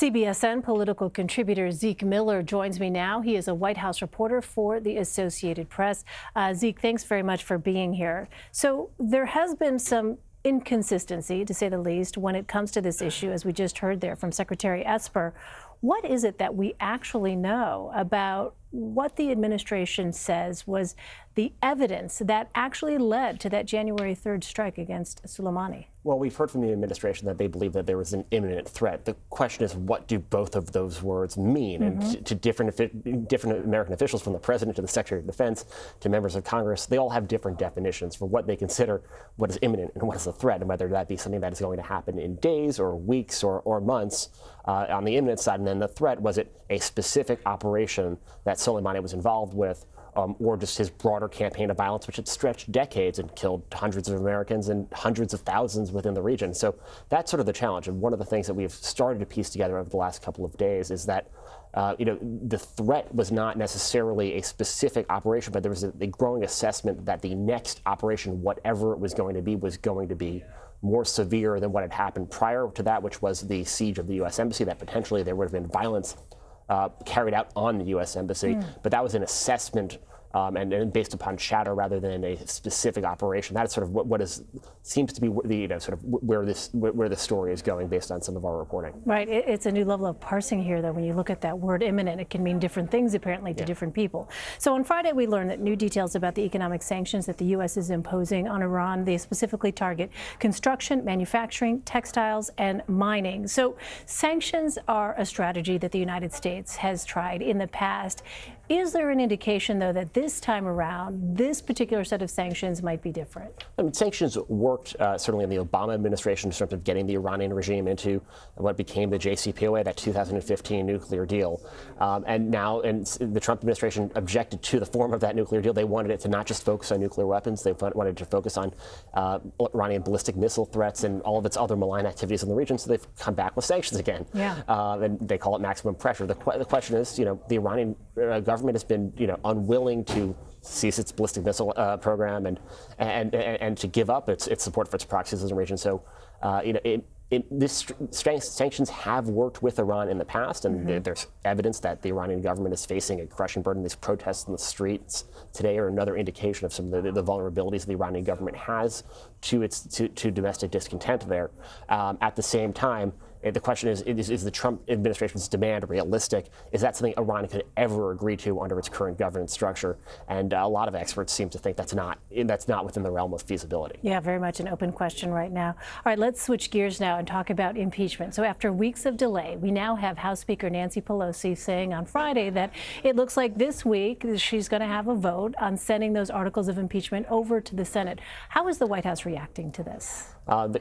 CBSN political contributor Zeke Miller joins me now. He is a White House reporter for the Associated Press. Zeke, thanks very much for being here. So there has been some inconsistency, to say the least, when it comes to this issue, as we just heard there from Secretary Esper. What is it that we actually know about what the administration says was the evidence that actually led to that January 3rd strike against Soleimani? Well, we've heard from the administration that they believe that there was an imminent threat. The question is, what do both of those words mean? And to different American officials, from the president to the Secretary of Defense to members of Congress, they all have different definitions for what they consider what is imminent and what is a threat, and whether that be something that is going to happen in days or weeks or months on the imminent side. And then the threat, was it a specific operation that Soleimani was involved with, or just his broader campaign of violence, which had stretched decades and killed hundreds of Americans and hundreds of thousands within the region. So that's sort of the challenge. And one of the things that we've started to piece together over the last couple of days is that the threat was not necessarily a specific operation, but there was a growing assessment that the next operation, whatever it was going to be more severe than what had happened prior to that, which was the siege of the U.S. Embassy, that potentially there would have been violence carried out on the U.S. Embassy. But that was an assessment and based upon chatter rather than a specific operation. That's sort of what seems to be the sort of where this story is going based on some of our reporting. Right. It's a new level of parsing here, though. When you look at that word imminent, it can mean different things apparently to different people. So on Friday, we learned that new details about the economic sanctions that the U.S. is imposing on Iran. They specifically target construction, manufacturing, textiles, and mining. So sanctions are a strategy that the United States has tried in the past. Is there an indication, though, that this time around, this particular set of sanctions might be different? I mean, sanctions worked certainly in the Obama administration in terms of getting the Iranian regime into what became the JCPOA, that 2015 nuclear deal. And now the Trump administration objected to the form of that nuclear deal. They wanted it to not just focus on nuclear weapons. They wanted to focus on Iranian ballistic missile threats and all of its other malign activities in the region. So they've come back with sanctions again. Yeah. And they call it maximum pressure. The question is, the Iranian government has been, unwilling to cease its ballistic missile program and to give up its support for its proxies in the region. So, sanctions have worked with Iran in the past, and there's evidence that the Iranian government is facing a crushing burden. These protests in the streets today are another indication of some of the vulnerabilities the Iranian government has to domestic discontent there. At the same time, the question is the Trump administration's demand realistic? Is that something Iran could ever agree to under its current governance structure? And a lot of experts seem to think that's not within the realm of feasibility. Yeah, very much an open question right now. All right, let's switch gears now and talk about impeachment. So after weeks of delay, we now have House Speaker Nancy Pelosi saying on Friday that it looks like this week she's going to have a vote on sending those articles of impeachment over to the Senate. How is the White House reacting to this?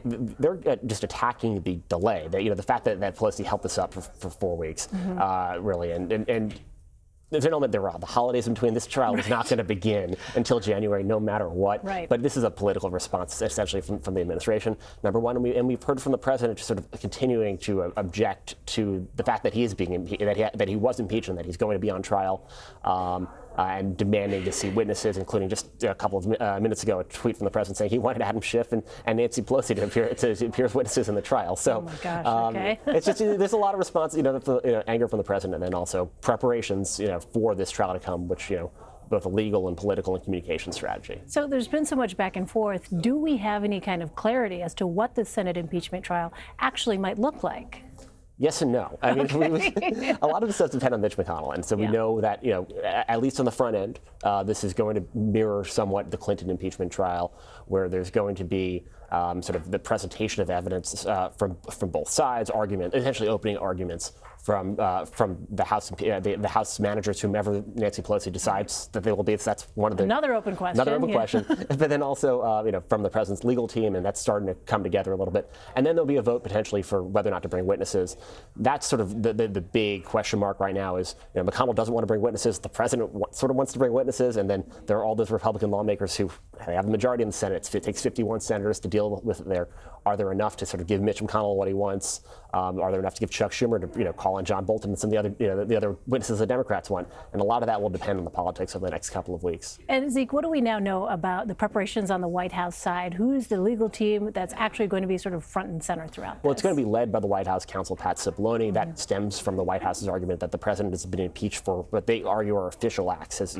They're just attacking the delay. The fact that Pelosi held this up for 4 weeks, really, and there's an element there are the holidays in between. This trial is not going to begin until January, no matter what. Right. But this is a political response, essentially, from the administration. Number one, and we've heard from the president just sort of continuing to object to the fact that he is being that he was impeached and that he's going to be on trial. And demanding to see witnesses, including just a couple of minutes ago, a tweet from the president saying he wanted Adam Schiff and Nancy Pelosi to appear as witnesses in the trial. So, oh my gosh, okay. It's just there's a lot of response, anger from the president, and then also preparations, for this trial to come, which both a legal and political and communication strategy. So there's been so much back and forth. Do we have any kind of clarity as to what the Senate impeachment trial actually might look like? Yes and no. I mean, a lot of this does depend on Mitch McConnell, and so we know that at least on the front end, this is going to mirror somewhat the Clinton impeachment trial, where there's going to be sort of the presentation of evidence from both sides, essentially opening arguments from the House managers, whomever Nancy Pelosi decides that they will be. That's one of the another open question. But then also from the president's legal team, and that's starting to come together a little bit. And then there'll be a vote potentially for whether or not to bring witnesses. That's sort of the big question mark right now. Is McConnell doesn't want to bring witnesses. The president sort of wants to bring witnesses, and then there are all those Republican lawmakers who have the majority in the Senate. It takes 51 senators to deal with their Are there enough to sort of give Mitch McConnell what he wants? Are there enough to give Chuck Schumer to call on John Bolton and some of the other witnesses the Democrats want? And a lot of that will depend on the politics over the next couple of weeks. And Zeke, what do we now know about the preparations on the White House side? Who's the legal team that's actually going to be sort of front and center throughout this? Well, it's going to be led by the White House counsel, Pat Cipollone. That stems from the White House's argument that the president has been impeached for what they argue are official acts, as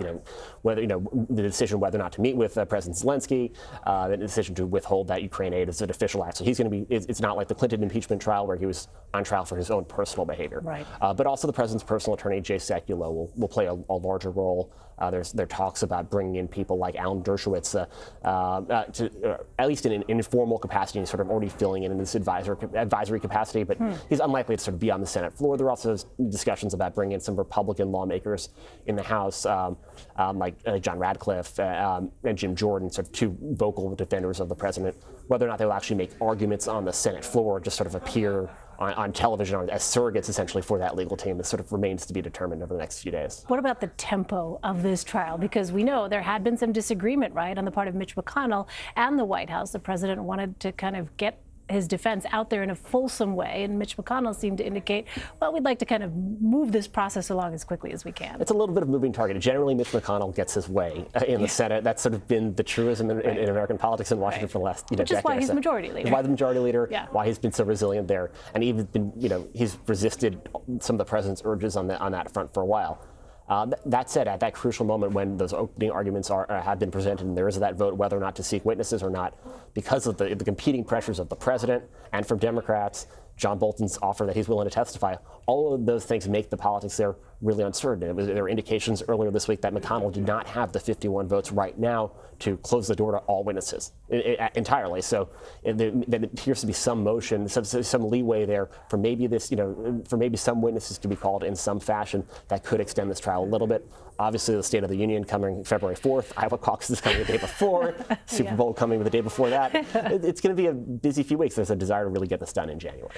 whether the decision whether or not to meet with President Zelensky, the decision to withhold that Ukraine aid is an official act. So he's going to be. It's not like the Clinton impeachment trial where he was on trial for his own personal behavior. Right. But also the president's personal attorney, Jay Sekulow, will play a larger role. There are talks about bringing in people like Alan Dershowitz to at least in an informal capacity, and sort of already filling in this advisory capacity, but he's unlikely to sort of be on the Senate floor. There are also discussions about bringing in some Republican lawmakers in the House, like John Radcliffe and Jim Jordan, sort of two vocal defenders of the president. Whether or not they'll actually make arguments on the Senate floor, just sort of appear on television as surrogates essentially for that legal team, that sort of remains to be determined over the next few days. What about the tempo of this trial? Because we know there had been some disagreement, right, on the part of Mitch McConnell and the White House. The president wanted to kind of get his defense out there in a fulsome way, and Mitch McConnell seemed to indicate, well, we'd like to kind of move this process along as quickly as we can. It's a little bit of a moving target. Generally, Mitch McConnell gets his way in the Senate. That's sort of been the truism in American politics in Washington for the last decade. Which is why he's majority leader. Why the majority leader, why he's been so resilient there, and even been, he's resisted some of the president's urges on that front for a while. That said, at that crucial moment when those opening arguments have been presented and there is that vote whether or not to seek witnesses or not, because of the competing pressures of the president and from Democrats, John Bolton's offer that he's willing to testify, all of those things make the politics there really uncertain. There were indications earlier this week that McConnell did not have the 51 votes right now to close the door to all witnesses entirely. So there appears to be some motion, some leeway there for maybe for maybe some witnesses to be called in some fashion that could extend this trial a little bit. Obviously, the State of the Union coming February 4th, Iowa caucus is coming the day before, Super Bowl coming the day before that. It's going to be a busy few weeks. There's a desire to really get this done in January.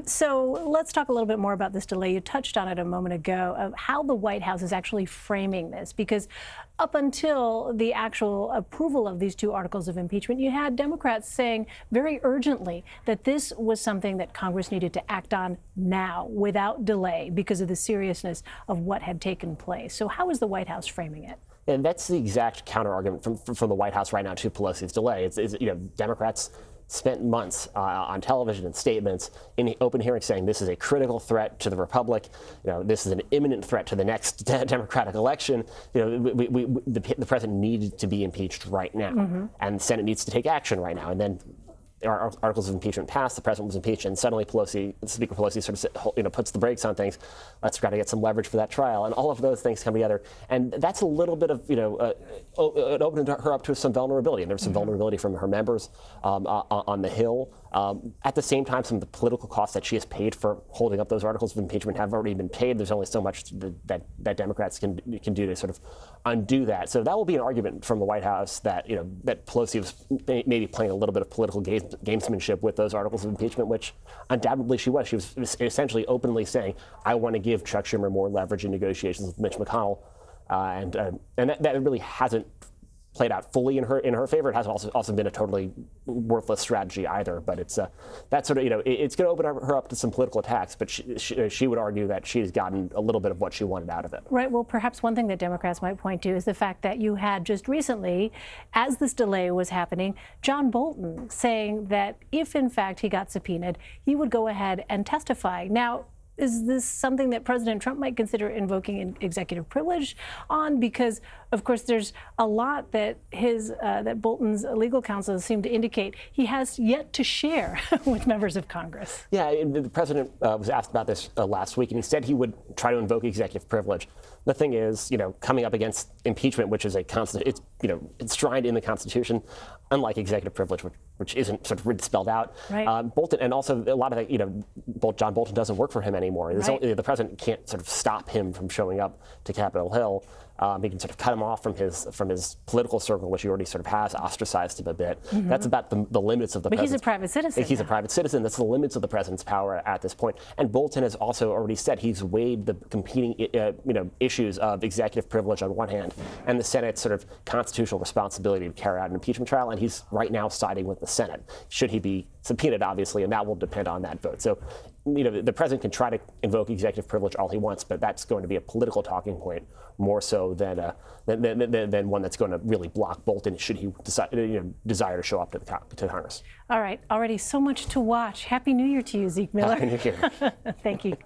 So let's talk a little bit more about this delay. You touched on it a moment ago, of how the White House is actually framing this, because up until the actual approval of these two articles of impeachment, you had Democrats saying very urgently that this was something that Congress needed to act on now without delay because of the seriousness of what had taken place. So how is the White House framing it? And that's the exact counter argument from the White House right now to Pelosi's delay. Democrats spent months on television and statements in the open hearing saying this is a critical threat to the republic. This is an imminent threat to the next Democratic election. The president needed to be impeached right now, and the Senate needs to take action right now. And then our articles of impeachment passed, the president was impeached, and suddenly Speaker Pelosi sort of puts the brakes on things. Let's try to get some leverage for that trial, and all of those things come together, and that's a little bit of it opened her up to some vulnerability, and there was some vulnerability from her members on the Hill. At the same time, some of the political costs that she has paid for holding up those articles of impeachment have already been paid. There's only so much that Democrats can do to sort of undo that. So that will be an argument from the White House that that Pelosi was maybe playing a little bit of political gamesmanship with those articles of impeachment, which undoubtedly she was. She was essentially openly saying, "I want to give Chuck Schumer more leverage in negotiations with Mitch McConnell," and that really hasn't played out fully in her favor. It hasn't also been a totally worthless strategy either. But it's that sort of it's going to open her up to some political attacks. But she would argue that she's gotten a little bit of what she wanted out of it. Right. Well, perhaps one thing that Democrats might point to is the fact that you had just recently, as this delay was happening, John Bolton saying that if in fact he got subpoenaed, he would go ahead and testify. Now, is this something that President Trump might consider invoking executive privilege on? Because, of course, there's a lot that that Bolton's legal counsel seem to indicate he has yet to share with members of Congress. Yeah, the president was asked about this last week, and he said he would try to invoke executive privilege. The thing is, coming up against impeachment, which is it's enshrined in the Constitution, unlike executive privilege, which isn't sort of spelled out. Right. Bolton, and also a lot of that, John Bolton doesn't work for him anymore. Right. The president can't sort of stop him from showing up to Capitol Hill. He can sort of cut him off from his political circle, which he already sort of has ostracized him a bit. That's about the limits of the president. But he's a private citizen. He's a private citizen. That's the limits of the president's power at this point. And Bolton has also already said he's weighed the competing issues of executive privilege on one hand and the Senate's sort of constitutional responsibility to carry out an impeachment trial, and he's right now siding with the Senate. Should he be subpoenaed, obviously, and that will depend on that vote. So, the president can try to invoke executive privilege all he wants, but that's going to be a political talking point more so than one that's going to really block Bolton should he desire to show up to Congress. All right, already so much to watch. Happy New Year to you, Zeke Miller. Happy New Year. Thank you.